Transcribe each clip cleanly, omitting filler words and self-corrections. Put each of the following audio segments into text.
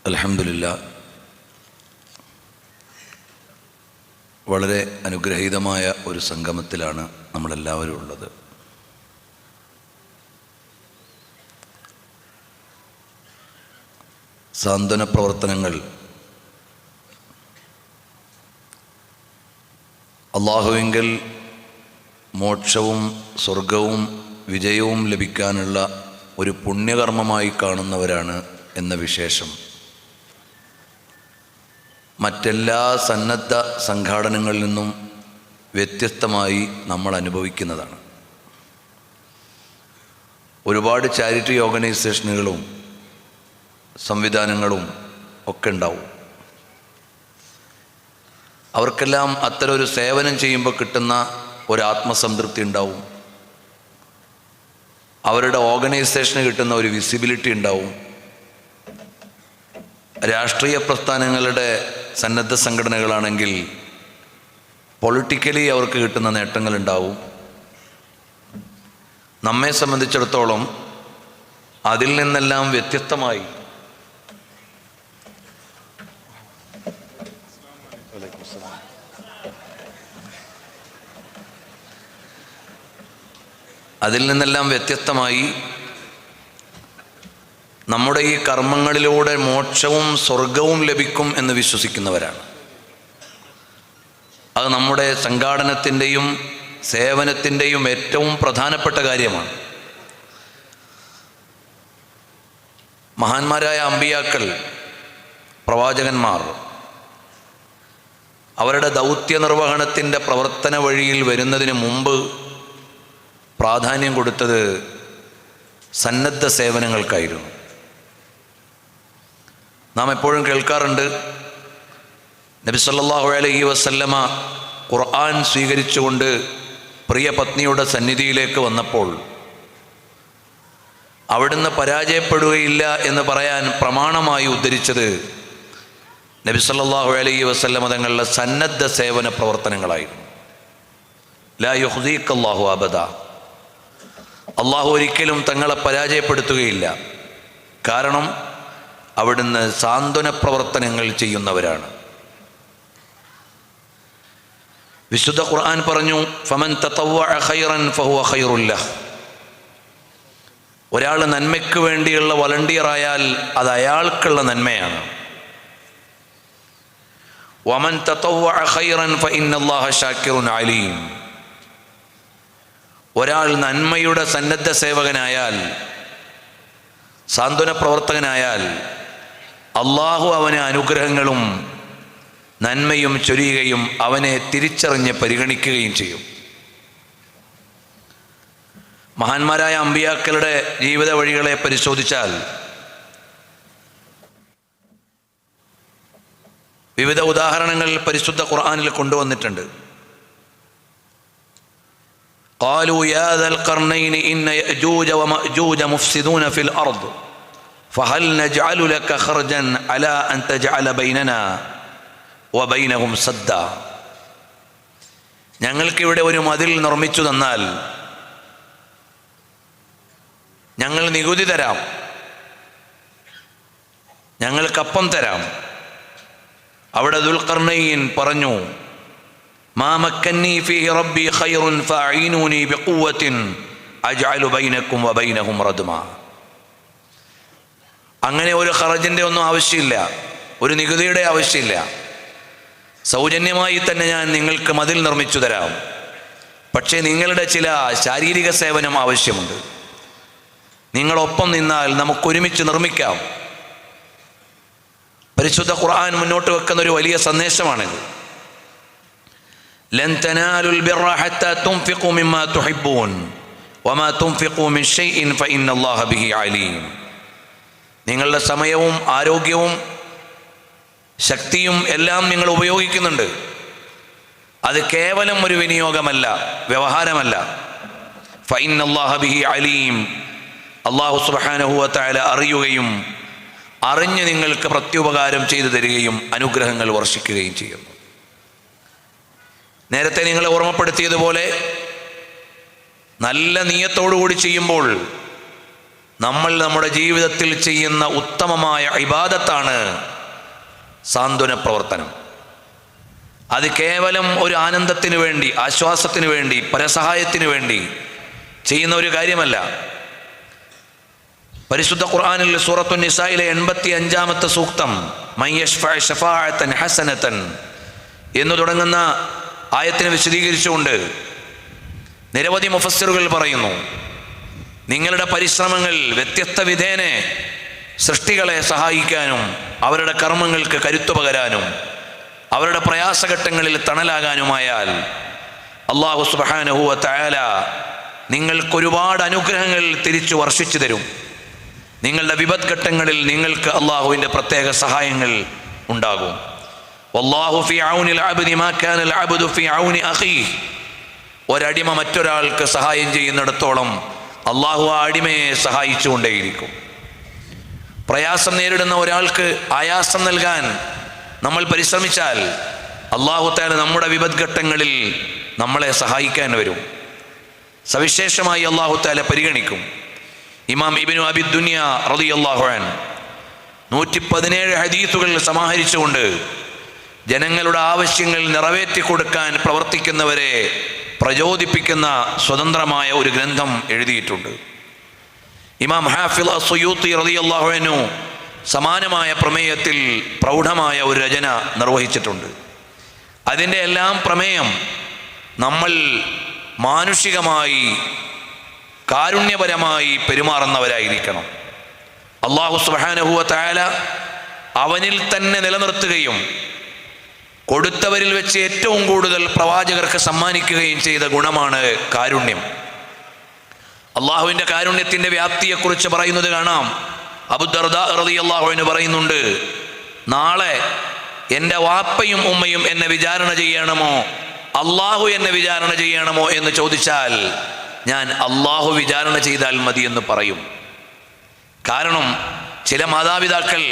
അൽഹംദുലില്ലാഹ്, വളരെ അനുഗ്രഹീതമായ ഒരു സംഗമത്തിലാണ് നമ്മളെല്ലാവരും ഉള്ളത്. സാന്ത്വന പ്രവർത്തനങ്ങൾ അല്ലാഹുവിങ്കൽ മോക്ഷവും സ്വർഗവും വിജയവും ലഭിക്കാനുള്ള ഒരു പുണ്യകർമ്മമായി കാണുന്നവരാണ് എന്ന വിശേഷം മറ്റെല്ലാ സന്നദ്ധ സംഘാടനങ്ങളിൽ നിന്നും വ്യത്യസ്തമായി നമ്മൾ അനുഭവിക്കുന്നതാണ്. ഒരുപാട് ചാരിറ്റി ഓർഗനൈസേഷനുകളും സംവിധാനങ്ങളും ഒക്കെ ഉണ്ടാവും. അവർക്കെല്ലാം അത്തരമൊരു സേവനം ചെയ്യുമ്പോൾ കിട്ടുന്ന ഒരു ആത്മസംതൃപ്തി ഉണ്ടാവും. അവരുടെ ഓർഗനൈസേഷന് കിട്ടുന്ന ഒരു വിസിബിലിറ്റി ഉണ്ടാവും. രാഷ്ട്രീയ പ്രസ്ഥാനങ്ങളുടെ സന്നദ്ധ സംഘടനകളാണെങ്കിൽ പൊളിറ്റിക്കലി അവർക്ക് കിട്ടുന്ന നേട്ടങ്ങളുണ്ടാവും. നമ്മെ സംബന്ധിച്ചിടത്തോളം അതിൽ നിന്നെല്ലാം വ്യത്യസ്തമായി നമ്മുടെ ഈ കർമ്മങ്ങളിലൂടെ മോക്ഷവും സ്വർഗവും ലഭിക്കും എന്ന് വിശ്വസിക്കുന്നവരാണ്. അത് നമ്മുടെ സംഘാടനത്തിൻ്റെയും സേവനത്തിൻ്റെയും ഏറ്റവും പ്രധാനപ്പെട്ട കാര്യമാണ്. മഹാന്മാരായ അമ്പിയാക്കൾ, പ്രവാചകന്മാർ അവരുടെ ദൗത്യ നിർവഹണത്തിൻ്റെ പ്രവർത്തന വഴിയിൽ വരുന്നതിന് മുമ്പ് പ്രാധാന്യം കൊടുത്തത് സന്നദ്ധ സേവനങ്ങൾക്കായിരുന്നു. നാം എപ്പോഴും കേൾക്കാറുണ്ട്, നബി സല്ലല്ലാഹു അലൈഹി വസല്ലമ ഖുർആൻ സ്വീകരിച്ചുകൊണ്ട് പ്രിയ പത്നിയുടെ സന്നിധിയിലേക്ക് വന്നപ്പോൾ അവിടുന്ന് പരാജയപ്പെടുകയില്ല എന്ന് പറയാൻ പ്രമാണമായി ഉദ്ധരിച്ചത് നബി സല്ലല്ലാഹു അലൈഹി വസല്ലമ തങ്ങളുടെ സന്നദ്ധ സേവന പ്രവർത്തനങ്ങളായിരുന്നു. ലാ യുഖ്ദീകല്ലാഹു അബദ, അള്ളാഹു ഒരിക്കലും തങ്ങളെ പരാജയപ്പെടുത്തുകയില്ല. കാരണം അവിടുന്ന് സാന്ത്വന പ്രവർത്തനങ്ങൾ ചെയ്യുന്നവരാണ്. വിശുദ്ധ ഖുർആൻ പറഞ്ഞു, ഫമൻ തതവ്വഅ ഖൈറൻ ഫഹുവ ഖൈറുൽ ലഹ്. ഒരാൾ നന്മയ്ക്ക് വേണ്ടിയുള്ള വളണ്ടിയറായാൽ അത് അയാൾക്കുള്ള നന്മയാണ്. വമൻ തതവ്വഅ ഖൈറൻ ഫഇന്നല്ലാഹ ശാകിറുൻ അലീം. ഒരാൾ നന്മയുടെ സന്നദ്ധ സേവകനായാൽ, സാന്ത്വന പ്രവർത്തകനായാൽ, അള്ളാഹു അവന് അനുഗ്രഹങ്ങളും നന്മയും ചൊരിയുകയും അവനെ തിരിച്ചറിഞ്ഞ് പരിഗണിക്കുകയും ചെയ്യും. മഹാന്മാരായ അമ്പിയാക്കളുടെ ജീവിത വഴികളെ പരിശോധിച്ചാൽ വിവിധ ഉദാഹരണങ്ങൾ പരിശുദ്ധ ഖുർആനിൽ കൊണ്ടുവന്നിട്ടുണ്ട്. قالوا يا ذا القرنين إن يأجوج ومأجوج مفسدون في الأرض فهل نجعل لك خرجا على أن تجعل بيننا وبينهم سدا. ഞങ്ങൾക്കിവിടെ ഒരു മതിൽ നിർമ്മിച്ചു തന്നാൽ ഞങ്ങൾ നികുതി തരാം, ഞങ്ങൾക്കപ്പം തരാം. അവിടെ ദുൽഖർനൈൻ പറഞ്ഞു, മാ മക്കന്നി ഫീഹി റബ്ബി ഖൈറുൻ ഫഅഈനൂനി ബിഖുവ്വത്തിൻ അജ്അലു ബൈനക്കും വബൈനഹും റദ്മാ. അങ്ങനെ ഒരു ഖറജിൻ്റെ ഒന്നും ആവശ്യമില്ല, ഒരു നികുതിയുടെ ആവശ്യമില്ല. സൗജന്യമായി തന്നെ ഞാൻ നിങ്ങൾക്ക് മതിൽ നിർമ്മിച്ചു തരാം. പക്ഷേ നിങ്ങളുടെ ചില ശാരീരിക സേവനം ആവശ്യമുണ്ട്. നിങ്ങളൊപ്പം നിന്നാൽ നമുക്കൊരുമിച്ച് നിർമ്മിക്കാം. പരിശുദ്ധ ഖുർആൻ മുന്നോട്ട് വെക്കുന്ന ഒരു വലിയ സന്ദേശമാണിത്. ലൻ തനാലുൽ ബിർറ ഹത്താ തുൻഫിഖു മിമ്മാ തുഹിബ്ബൂൻ വമാ തുൻഫിഖു മിൻ ഷൈഇൻ ഫഇന്നല്ലാഹ ബിഹി അലീം. നിങ്ങളുടെ സമയവും ആരോഗ്യവും ശക്തിയും എല്ലാം നിങ്ങൾ ഉപയോഗിക്കുന്നുണ്ട്. അത് കേവലം ഒരു വിനിയോഗമല്ല, വ്യവഹാരമല്ല. ഫഇന്നല്ലാഹ ബിഹി അലീം. അല്ലാഹു സുബ്ഹാനഹു വ തആല അറിയുകയും അറിഞ്ഞ് നിങ്ങൾക്ക് പ്രത്യുപകാരം ചെയ്തു തരികയും അനുഗ്രഹങ്ങൾ വർഷിക്കുകയും ചെയ്യുന്നു. നേരത്തെ നിങ്ങളെ ഓർമ്മപ്പെടുത്തിയതുപോലെ നല്ല നിയ്യത്തോടുകൂടി ചെയ്യുമ്പോൾ നമ്മൾ നമ്മുടെ ജീവിതത്തിൽ ചെയ്യുന്ന ഉത്തമമായ ഇബാദത്താണ് സാന്ത്വന പ്രവർത്തനം. അത് കേവലം ഒരു ആനന്ദത്തിന് വേണ്ടി, ആശ്വാസത്തിന് വേണ്ടി, പരസഹായത്തിന് വേണ്ടി ചെയ്യുന്ന ഒരു കാര്യമല്ല. പരിശുദ്ധ ഖുർആനിൽ സൂറത്തു നിസായിലെ 85-ാമത്തെ സൂക്തം മൻ യശ്ഫഅ ശഫാഅതൻ ഹസനതൻ എന്ന് തുടങ്ങുന്ന ആയത്തിനെ വിശദീകരിച്ചുകൊണ്ട് നിരവധി മുഫസ്സിറുകൾ പറയുന്നു, നിങ്ങളുടെ പരിശ്രമങ്ങൾ വ്യത്യസ്ത വിധേനെ സൃഷ്ടികളെ സഹായിക്കാനും അവരുടെ കർമ്മങ്ങൾക്ക് കരുത്തു പകരാനും അവരുടെ പ്രയാസഘട്ടങ്ങളിൽ തണലാകാനുമായാൽ അല്ലാഹു സുബ്ഹാനഹു വ തആല നിങ്ങൾക്കൊരുപാട് അനുഗ്രഹങ്ങൾ തിരിച്ചു വർഷിച്ചു തരും. നിങ്ങളുടെ വിപദ്ഘട്ടങ്ങളിൽ നിങ്ങൾക്ക് അള്ളാഹുവിൻ്റെ പ്രത്യേക സഹായങ്ങൾ ഉണ്ടാകും. വല്ലാഹു ഫീ ഔനിൽ അബ്ദി മാ കാനൽ അബ്ദു ഫീ ഔനി അഖീഹി. ഒരടിമ മറ്റൊരാൾക്ക് സഹായം ചെയ്യുന്നിടത്തോളം അള്ളാഹു ആ അടിമയെ സഹായിച്ചുകൊണ്ടേയിരിക്കും. പ്രയാസം നേരിടുന്ന ഒരാൾക്ക് ആയാസം നൽകാൻ നമ്മൾ പരിശ്രമിച്ചാൽ അല്ലാഹു തആല നമ്മുടെ വിപദ്ഘട്ടങ്ങളിൽ നമ്മളെ സഹായിക്കാൻ വരും. സവിശേഷമായി അല്ലാഹു തആല പരിഗണിക്കും. ഇമാം ഇബ്നു അബി ദുനിയ റളിയല്ലാഹു അൻഹു 117 ഹദീസുകൾ സമാഹരിച്ചുകൊണ്ട് ജനങ്ങളുടെ ആവശ്യങ്ങൾ നിറവേറ്റി കൊടുക്കാൻ പ്രവർത്തിക്കുന്നവരെ പ്രചോദിപ്പിക്കുന്ന സ്വതന്ത്രമായ ഒരു ഗ്രന്ഥം എഴുതിയിട്ടുണ്ട്. ഇമാം ഹാഫിള് അസ്സുയൂത്തി റളിയല്ലാഹു അൻഹു സമാനമായ പ്രമേയത്തിൽ പ്രൗഢമായ ഒരു രചന നിർവഹിച്ചിട്ടുണ്ട്. അതിൻ്റെ എല്ലാം പ്രമേയം നമ്മൾ മാനുഷികമായി കാരുണ്യപരമായി പെരുമാറുന്നവരായിരിക്കണം. അല്ലാഹു സുബ്ഹാനഹു വ തആല അവനിൽ തന്നെ നിലനിർത്തുകയും കൊടുത്തവരിൽ വെച്ച് ഏറ്റവും കൂടുതൽ പ്രവാചകർക്ക് സമ്മാനിക്കുകയും ചെയ്ത ഗുണമാണ് കാരുണ്യം. അള്ളാഹുവിൻ്റെ കാരുണ്യത്തിൻ്റെ വ്യാപ്തിയെക്കുറിച്ച് പറയുന്നത് കാണാം. അബൂ ദർദാ റളിയല്ലാഹു അൻഹു പറയുന്നുണ്ട്, നാളെ എൻ്റെ വാപ്പയും ഉമ്മയും എന്നെ വിചാരണ ചെയ്യണമോ അള്ളാഹു എന്നെ വിചാരണ ചെയ്യണമോ എന്ന് ചോദിച്ചാൽ ഞാൻ അള്ളാഹു വിചാരണ ചെയ്താൽ മതി എന്ന് പറയും. കാരണം ചില മാതാപിതാക്കൾ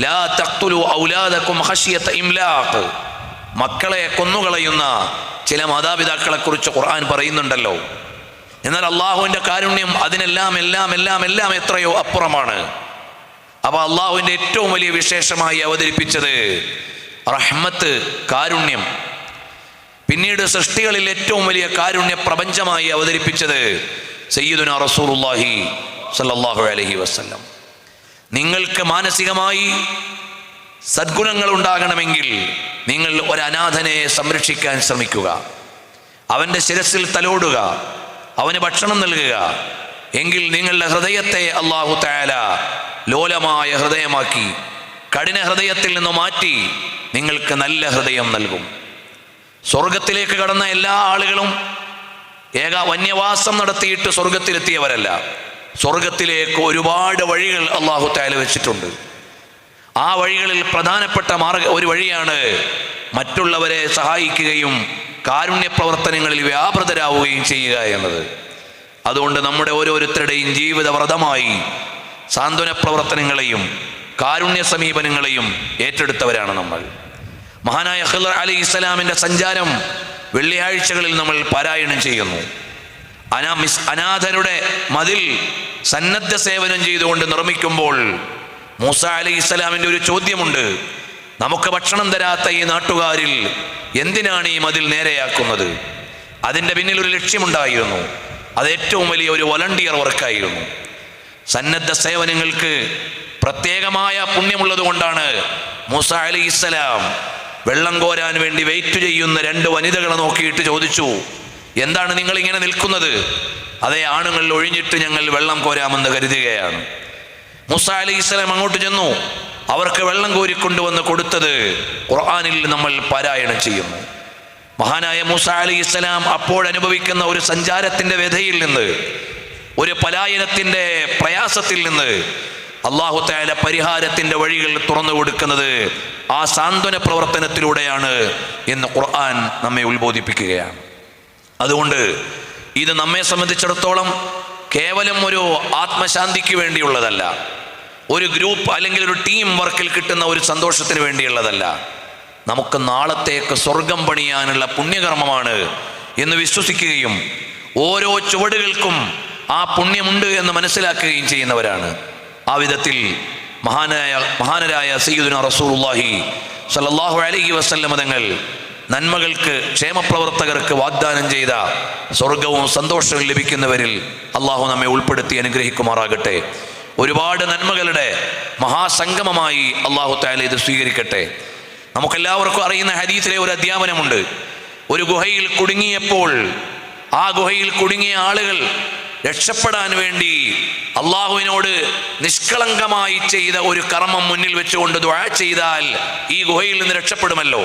ലാ തഖ്തുലു ഔലാദകും ഖശിയത ഇംലാഖ്, മക്കളെ കൊന്നുകളയുന്ന ചില മാതാപിതാക്കളെ കുറിച്ച് ഖുർആൻ പറയുന്നുണ്ടല്ലോ. എന്നാൽ അള്ളാഹുവിൻ്റെ കാരുണ്യം അതിനെല്ലാം എല്ലാം എത്രയോ അപ്പുറമാണ്. അപ്പോൾ അള്ളാഹുവിൻ്റെ ഏറ്റവും വലിയ വിശേഷമായി അവതരിപ്പിച്ചത് റഹ്മത്ത്, കാരുണ്യം. പിന്നീട് സൃഷ്ടികളിൽ ഏറ്റവും വലിയ കാരുണ്യ പ്രപഞ്ചമായി അവതരിപ്പിച്ചത് സയ്യിദുനാ റസൂലുള്ളാഹി സ്വല്ലല്ലാഹു അലൈഹി വസല്ലം. നിങ്ങൾക്ക് മാനസികമായി സദ്ഗുണങ്ങൾ ഉണ്ടാകണമെങ്കിൽ നിങ്ങൾ ഒരനാഥനെ സംരക്ഷിക്കാൻ ശ്രമിക്കുക, അവൻ്റെ ശിരസിൽ തലോടുക, അവന് ഭക്ഷണം നൽകുക. എങ്കിൽ നിങ്ങളുടെ ഹൃദയത്തെ അല്ലാഹു തആല ലോലമായ ഹൃദയമാക്കി കഠിന ഹൃദയത്തിൽ നിന്ന് മാറ്റി നിങ്ങൾക്ക് നല്ല ഹൃദയം നൽകും. സ്വർഗത്തിലേക്ക് കടന്ന എല്ലാ ആളുകളും വന്യവാസം നടത്തിയിട്ട് സ്വർഗത്തിലെത്തിയവരല്ല. സ്വർഗത്തിലേക്ക് ഒരുപാട് വഴികൾ അല്ലാഹു തആല വെച്ചിട്ടുണ്ട്. ആ വഴികളിൽ പ്രധാനപ്പെട്ട ഒരു വഴിയാണ് മറ്റുള്ളവരെ സഹായിക്കുകയും കാരുണ്യ പ്രവർത്തനങ്ങളിൽ വ്യാപൃതരാവുകയും ചെയ്യുക എന്നത്. അതുകൊണ്ട് നമ്മുടെ ഓരോരുത്തരുടെയും ജീവിത വ്രതമായി സാന്ത്വന പ്രവർത്തനങ്ങളെയും കാരുണ്യ സമീപനങ്ങളെയും ഏറ്റെടുത്തവരാണ് നമ്മൾ. മഹാനായ ഖിളർ അലൈഹിസ്സലാമിൻ്റെ സഞ്ചാരം വെള്ളിയാഴ്ചകളിൽ നമ്മൾ പാരായണം ചെയ്യുന്നു. അനാഥരുടെ മതിൽ സന്നദ്ധ സേവനം ചെയ്തുകൊണ്ട് നിർമ്മിക്കുമ്പോൾ മൂസ അലൈഹിസ്സലാമിൻ്റെ ഒരു ചോദ്യമുണ്ട്, നമുക്ക് ഭക്ഷണം തരാത്ത ഈ നാട്ടുകാരിൽ എന്തിനാണ് ഈ മതിൽ നേരെയാക്കുന്നത്? അതിൻ്റെ പിന്നിൽ ഒരു ലക്ഷ്യമുണ്ടായിരുന്നു. അത് ഏറ്റവും വലിയ ഒരു വോളണ്ടിയർ വർക്കായിരുന്നു. സന്നദ്ധ സേവനങ്ങൾക്ക് പ്രത്യേകമായ പുണ്യമുള്ളത് കൊണ്ടാണ് മൂസ അലൈഹിസ്സലാം വെള്ളം കോരാൻ വേണ്ടി വെയിറ്റ് ചെയ്യുന്ന 2 വനിതകളെ നോക്കിയിട്ട് ചോദിച്ചു, എന്താണ് നിങ്ങൾ ഇങ്ങനെ നിൽക്കുന്നത്? അതേ, ആണുങ്ങൾ ഒഴിഞ്ഞിട്ട് ഞങ്ങൾ വെള്ളം കോരാമെന്ന് കരുതുകയാണ്. മൂസ അലൈഹിസ്സലാം അങ്ങോട്ട് ചെന്നു. അവർക്ക് വെള്ളം കോരിക്കൊണ്ടുവന്ന് കൊടുത്തത് ഖുർആനിൽ നമ്മൾ പാരായണം ചെയ്യുന്നു. മഹാനായ മൂസ അലൈഹിസ്സലാം അപ്പോഴനുഭവിക്കുന്ന ഒരു സഞ്ചാരത്തിൻ്റെ വ്യഥയിൽ നിന്ന്, ഒരു പലായനത്തിൻ്റെ പ്രയാസത്തിൽ നിന്ന് അല്ലാഹു തആല പരിഹാരത്തിൻ്റെ വഴികൾ തുറന്നു കൊടുക്കുന്നത് ആ സാന്ത്വന പ്രവർത്തനത്തിലൂടെയാണ് എന്ന് ഖുർആൻ നമ്മെ ഉത്ബോധിപ്പിക്കുകയാണ്. അതുകൊണ്ട് ഇത് നമ്മെ സംബന്ധിച്ചിടത്തോളം കേവലം ഒരു ആത്മശാന്തിക്ക് വേണ്ടിയുള്ളതല്ല, ഒരു ഗ്രൂപ്പ് അല്ലെങ്കിൽ ഒരു ടീം വർക്കിൽ കിട്ടുന്ന ഒരു സന്തോഷത്തിന് വേണ്ടിയുള്ളതല്ല. നമുക്ക് നാളത്തേക്ക് സ്വർഗം പണിയാനുള്ള പുണ്യകർമ്മമാണ് എന്ന് വിശ്വസിക്കുകയും ഓരോ ചുവടുകൾക്കും ആ പുണ്യമുണ്ട് എന്ന് മനസ്സിലാക്കുകയും ചെയ്യുന്നവരാണ്. ആ വിധത്തിൽ മഹാനരായ സയ്യിദുനാ റസൂലുള്ളാഹി സ്വല്ലല്ലാഹു അലൈഹി വസല്ലം തങ്ങൾ നന്മകൾക്ക് ക്ഷേമപ്രവർത്തകർക്ക് വാഗ്ദാനം ചെയ്ത സ്വർഗവും സന്തോഷവും ലഭിക്കുന്നവരിൽ അള്ളാഹു നമ്മെ ഉൾപ്പെടുത്തി അനുഗ്രഹിക്കുമാറാകട്ടെ. ഒരുപാട് നന്മകളുടെ മഹാസംഗമമായി അള്ളാഹു തആല ഇത് സ്വീകരിക്കട്ടെ. നമുക്കെല്ലാവർക്കും അറിയുന്ന ഹദീസിലെ ഒരു അധ്യാപനമുണ്ട്. ഒരു ഗുഹയിൽ കുടുങ്ങിയപ്പോൾ ആ ഗുഹയിൽ കുടുങ്ങിയ ആളുകൾ രക്ഷപ്പെടാൻ വേണ്ടി അള്ളാഹുവിനോട് നിഷ്കളങ്കമായി ചെയ്ത ഒരു കർമ്മം മുന്നിൽ വെച്ചുകൊണ്ട് ദുആ ചെയ്താൽ ഈ ഗുഹയിൽ നിന്ന് രക്ഷപ്പെടുമല്ലോ.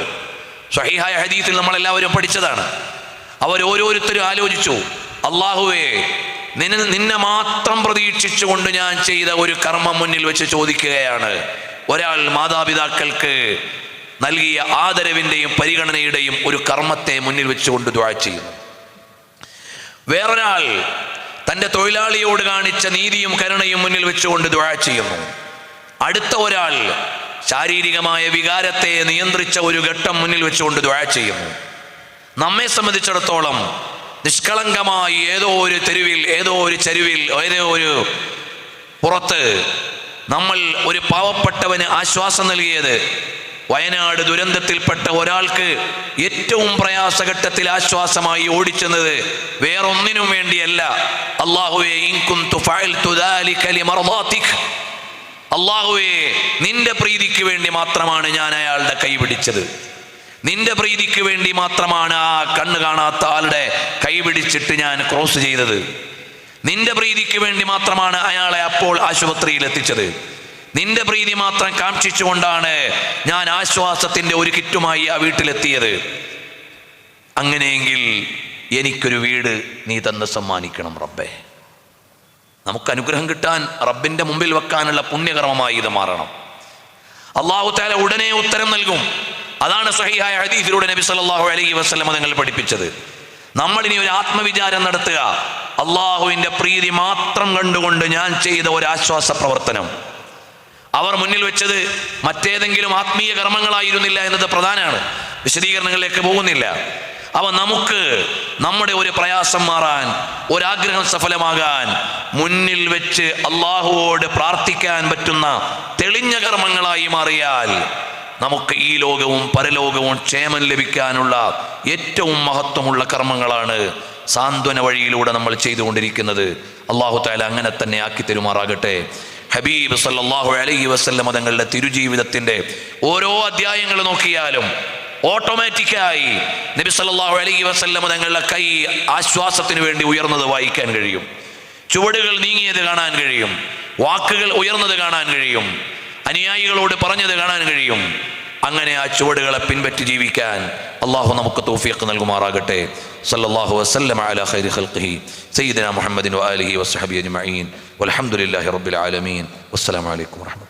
സ്വഹീഹായ ഹദീസിൽ നമ്മളെല്ലാവരും പഠിച്ചതാണ്. ഓരോരുത്തരും ആലോചിച്ചു, അള്ളാഹുവേ, നിന്നെ മാത്രം പ്രതീക്ഷിച്ചുകൊണ്ട് ഞാൻ ചെയ്ത ഒരു കർമ്മം മുന്നിൽ വെച്ച് ചോദിക്കുകയാണ്. ഒരാൾ മാതാപിതാക്കൾക്ക് നൽകിയ ആദരവിൻ്റെയും പരിഗണനയുടെയും ഒരു കർമ്മത്തെ മുന്നിൽ വെച്ചുകൊണ്ട് ദുആ ചെയ്യുന്നു. വേറൊരാൾ തൻ്റെ തൊഴിലാളിയോട് കാണിച്ച നീതിയും കരുണയും മുന്നിൽ വെച്ചുകൊണ്ട് ദുആ ചെയ്യുന്നു. അടുത്ത ഒരാൾ ശാരീരികമായ വികാരത്തെ നിയന്ത്രിച്ച ഒരു ഘട്ടം മുന്നിൽ വെച്ചുകൊണ്ട് ദുആ ചെയ്യുന്നു. നമ്മെ സംബന്ധിച്ചിടത്തോളം നിഷ്കളങ്കമായി ഏതോ ഒരു തെരുവിൽ, ഏതോ ഒരു ചരുവിൽ, ഏതോ ഒരു പുറത്ത് നമ്മൾ ഒരു പാവപ്പെട്ടവന് ആശ്വാസം നൽകിയത്, വയനാട് ദുരന്തത്തിൽപ്പെട്ട ഒരാൾക്ക് ഏറ്റവും പ്രയാസഘട്ടത്തിൽ ആശ്വാസമായി ഓടിച്ചെന്നത് വേറൊന്നിനും വേണ്ടിയല്ല. അല്ലാഹുവേ, ഇൻ കുന്തു ഫഅൽതു ദാലിക ലിമർദാതിക, അല്ലാഹുവേ, നിന്റെ പ്രീതിക്ക് വേണ്ടി മാത്രമാണ് ഞാൻ അയാളുടെ കൈ പിടിച്ചത്. നിന്റെ പ്രീതിക്ക് വേണ്ടി മാത്രമാണ് ആ കണ്ണ് കാണാത്ത ആളുടെ കൈ പിടിച്ചിട്ട് ഞാൻ ക്രോസ് ചെയ്തത്. നിന്റെ പ്രീതിക്ക് വേണ്ടി മാത്രമാണ് അയാളെ അപ്പോൾ ആശുപത്രിയിൽ എത്തിച്ചത്. നിന്റെ പ്രീതി മാത്രം കാക്ഷിച്ചുകൊണ്ടാണ് ഞാൻ ആശ്വാസത്തിന്റെ ഒരു കിറ്റുമായി ആ വീട്ടിലെത്തിയത്. അങ്ങനെയെങ്കിൽ എനിക്കൊരു വീട് നീ തന്ന് സമ്മാനിക്കണം റബ്ബേ. നമുക്ക് അനുഗ്രഹം കിട്ടാൻ റബ്ബിന്റെ മുമ്പിൽ വെക്കാനുള്ള പുണ്യകർമ്മമായി ഇത് മാറണം. അല്ലാഹു തആല ഉടനെ ഉത്തരം നൽകും. അതാണ് സ്വഹീഹായ ഹദീസിലൂടെ നബി സല്ലല്ലാഹു അലൈഹി വസല്ലം തങ്ങൾ പഠിപ്പിച്ചത്. നമ്മളിനി ഒരു ആത്മവിചാരം നടത്തുക. അള്ളാഹുവിൻ്റെ പ്രീതി മാത്രം കണ്ടുകൊണ്ട് ഞാൻ ചെയ്ത ഒരു ആശ്വാസ പ്രവർത്തനം, അവർ മുന്നിൽ വെച്ചത് മറ്റേതെങ്കിലും ആത്മീയ കർമ്മങ്ങളായിരുന്നില്ല എന്നത് പ്രധാനമാണ്. വിശദീകരണങ്ങളിലേക്ക് പോകുന്നില്ല. അവ നമുക്ക് നമ്മുടെ ഒരു പ്രയാസം മാറാൻ, ഒരാഗ്രഹം സഫലമാകാൻ മുന്നിൽ വെച്ച് അള്ളാഹുവോട് പ്രാർത്ഥിക്കാൻ പറ്റുന്ന തെളിഞ്ഞ കർമ്മങ്ങളായി മാറിയാൽ നമുക്ക് ഈ ലോകവും പരലോകവും ക്ഷേമം ലഭിക്കാനുള്ള ഏറ്റവും മഹത്വമുള്ള കർമ്മങ്ങളാണ് സാന്ത്വന വഴിയിലൂടെ നമ്മൾ ചെയ്തുകൊണ്ടിരിക്കുന്നത്. അല്ലാഹു തആല അങ്ങനെ തന്നെ ആക്കി തരുമാറാകട്ടെ. ഹബീബ് സല്ലല്ലാഹു അലൈഹി വസല്ലം തങ്ങളുടെ തിരുജീവിതത്തിൻ്റെ ഓരോ അധ്യായങ്ങൾ നോക്കിയാലും ഓട്ടോമാറ്റിക്കായി നബി സല്ലല്ലാഹു അലൈഹി വസല്ലം തങ്ങളുടെ കൈ ആശ്വാസത്തിന് വേണ്ടി ഉയർന്നത് വായിക്കാൻ കഴിയും. ചുവടുകൾ നീങ്ങിയത് കാണാൻ കഴിയും. വാക്കുകൾ ഉയർന്നത് കാണാൻ കഴിയും. അനുയായികളോട് പറഞ്ഞത് കാണാൻ കഴിയും. അങ്ങനെ ആ ചുവടുകളെ പിൻപറ്റി ജീവിക്കാൻ അള്ളാഹു നമുക്ക് തൗഫീഖ് നൽകുമാറാകട്ടെ. സല്ലല്ലാഹു വസല്ലമ അലാ ഖൈരി ഖൽഖിഹി സയ്യിദിനാ മുഹമ്മദിൻ വആലിഹി വസ്സഹബിഹി അജ്മഈൻ വൽഹംദുലില്ലാഹി റബ്ബിൽ ആലമീൻ. വസ്സലാമു അലൈക്കും വറഹ്മത്തുള്ളാഹി.